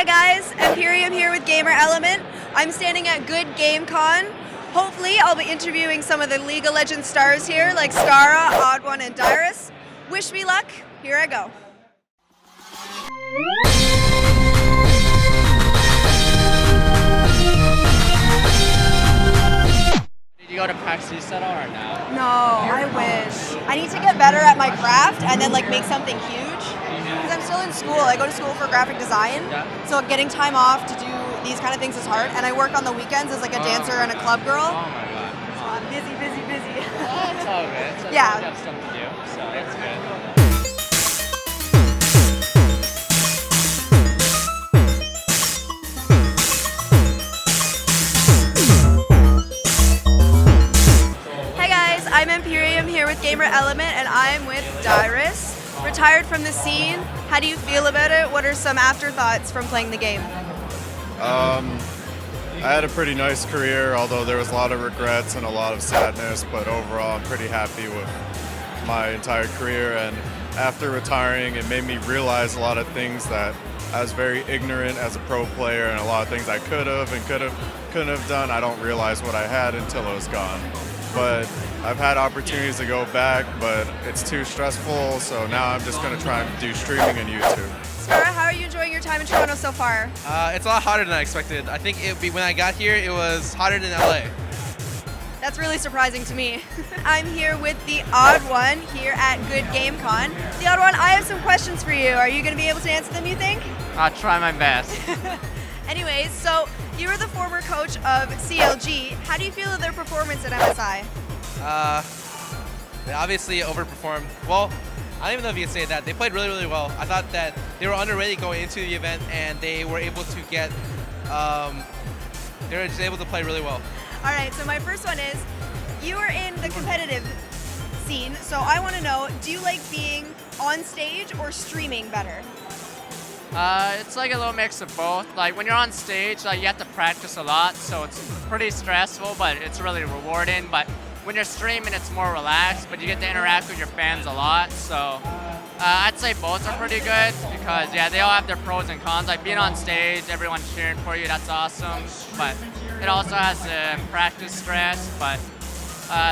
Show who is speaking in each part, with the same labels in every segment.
Speaker 1: Hiya guys, Emperiam here with Gamer Element. I'm standing at Good Game Con. Hopefully I'll be interviewing some of the League of Legends stars here like Scarra, TheOddOne, and Dyrus. Wish me luck, here I go.
Speaker 2: Did you go to PAX East at all or no?
Speaker 1: No, I wish. I need to get better at my craft and then like make something huge. Because I'm still in school. I go to school for graphic design.
Speaker 2: Yeah.
Speaker 1: So getting time off to do these kind of things is hard. And I work on the weekends as like a dancer and a club girl.
Speaker 2: Oh my god.
Speaker 1: So I'm busy.
Speaker 2: Well, it's all good. So
Speaker 1: Yeah.
Speaker 2: you have stuff to do, so that's good.
Speaker 1: Hey guys, I'm Emperiam here with Gamer Element and I'm with Dyrus. Retired from the scene. How do you feel about it? What are some afterthoughts from playing the game?
Speaker 3: I had a pretty nice career, although there was a lot of regrets and a lot of sadness, but overall I'm pretty happy with my entire career. And after retiring, it made me realize a lot of things that I was very ignorant as a pro player, and a lot of things I could have and couldn't have done. I don't realize what I had until it was gone. But I've had opportunities to go back, but it's too stressful, so now I'm just going to try and do streaming and YouTube.
Speaker 1: Scarra, how are you enjoying your time in Toronto so far?
Speaker 4: It's a lot hotter than I expected. I think when I got here, it was hotter than LA.
Speaker 1: That's really surprising to me. I'm here with TheOddOne here at Good Game Con. TheOddOne, I have some questions for you. Are you going to be able to answer them, you think?
Speaker 2: I'll try my best.
Speaker 1: Anyways, so you were the former coach of CLG. How do you feel of their performance at MSI?
Speaker 4: They obviously overperformed. Well, I don't even know if you can say that. They played really, really well. I thought that they were underrated going into the event, and they were able to get, they were just able to play really well.
Speaker 1: All right, so my first one is, you are in the competitive scene, so I want to know, do you like being on stage or streaming better?
Speaker 2: It's like a little mix of both. Like when you're on stage, like you have to practice a lot, so it's pretty stressful, but it's really rewarding. But when you're streaming, it's more relaxed, but you get to interact with your fans a lot. So I'd say both are pretty good because yeah, they all have their pros and cons. Like being on stage, everyone's cheering for you, that's awesome. But it also has the practice stress, but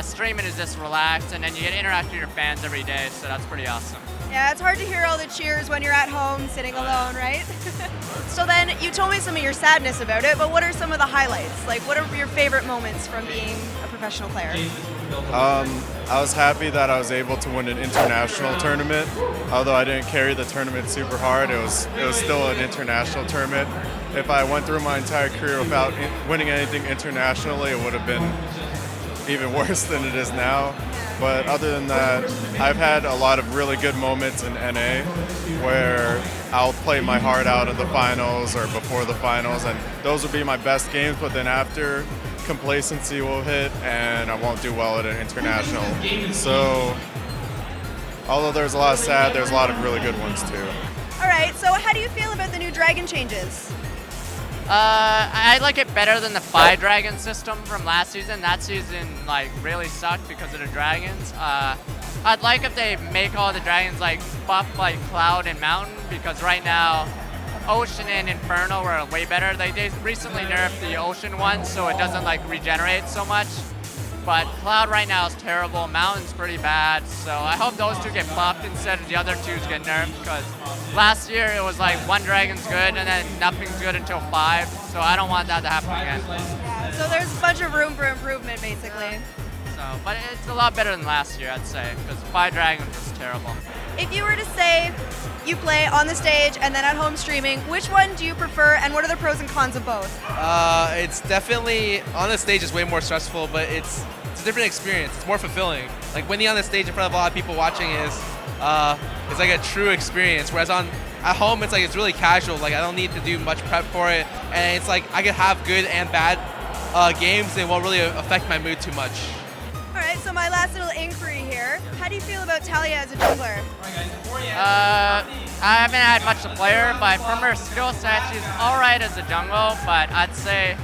Speaker 2: streaming is just relaxed, and then you get to interact with your fans every day, so that's pretty awesome.
Speaker 1: Yeah, it's hard to hear all the cheers when you're at home sitting alone, right? So then, you told me some of your sadness about it, but what are some of the highlights? Like, what are your favorite moments from being a professional player?
Speaker 3: I was happy that I was able to win an international tournament. Although I didn't carry the tournament super hard, it was still an international tournament. If I went through my entire career without winning anything internationally, it would have been even worse than it is now. But other than that, I've had a lot of really good moments in NA where I'll play my heart out in the finals or before the finals, and those will be my best games, but then after, complacency will hit and I won't do well at an international. So although there's a lot of sad, there's a lot of really good ones too.
Speaker 1: All right, so how do you feel about the new dragon changes?
Speaker 2: I like it better than the 5 dragon system from last season. That season like really sucked because of the dragons. I'd like if they make all the dragons like buff like Cloud and Mountain, because right now Ocean and Inferno were way better. They recently nerfed the Ocean one, so it doesn't like regenerate so much. But Cloud right now is terrible, Mountain's pretty bad, so I hope those two get buffed instead of the other two get nerfed, because last year it was like 1 dragon's good and then nothing's good until 5, so I don't want that to happen again.
Speaker 1: Yeah, so there's a bunch of room for improvement, basically.
Speaker 2: So, but it's a lot better than last year, I'd say, because 5 dragons was terrible.
Speaker 1: If you were to say you play on the stage and then at home streaming, which one do you prefer and what are the pros and cons of both?
Speaker 4: It's definitely, on the stage is way more stressful, but it's a different experience. It's more fulfilling. Like winning on the stage in front of a lot of people watching is, it's like a true experience. Whereas at home, it's like it's really casual. Like I don't need to do much prep for it, and it's like I can have good and bad games, and it won't really affect my mood too much.
Speaker 1: All right, so my last little inquiry here. How do you feel about Talia as a jungler?
Speaker 2: I haven't had much to play her, but from her skill set, she's alright as a jungle, but I'd say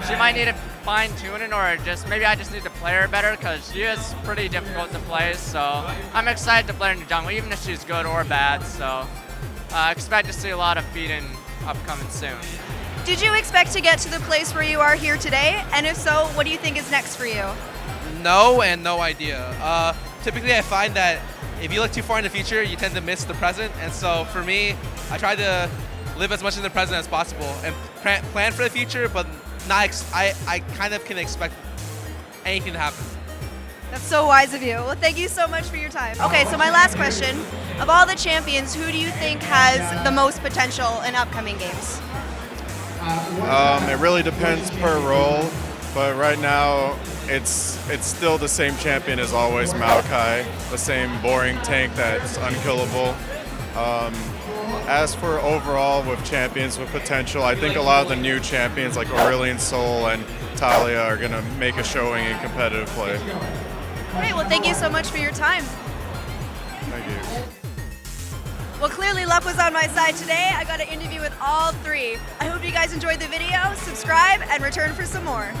Speaker 2: she might need to fine-tune it, or maybe I just need to play her better, because she is pretty difficult to play, so I'm excited to play her in the jungle, even if she's good or bad, so expect to see a lot of feeding upcoming soon.
Speaker 1: Did you expect to get to the place where you are here today? And if so, what do you think is next for you?
Speaker 4: No and no idea. Typically, I find that if you look too far in the future, you tend to miss the present. And so for me, I try to live as much in the present as possible and plan for the future, but not. I kind of can expect anything to happen.
Speaker 1: That's so wise of you. Well, thank you so much for your time. Okay, so my last question. Of all the champions, who do you think has the most potential in upcoming games?
Speaker 3: It really depends per role, but right now it's still the same champion as always, Maokai, the same boring tank that's unkillable. As for overall with champions with potential, I think a lot of the new champions like Aurelion Sol and Talia are going to make a showing in competitive play.
Speaker 1: Great, well thank you so much for your time.
Speaker 3: Thank you.
Speaker 1: Well, clearly luck was on my side today. I got an interview with all three. I hope you guys enjoyed the video, subscribe, and return for some more.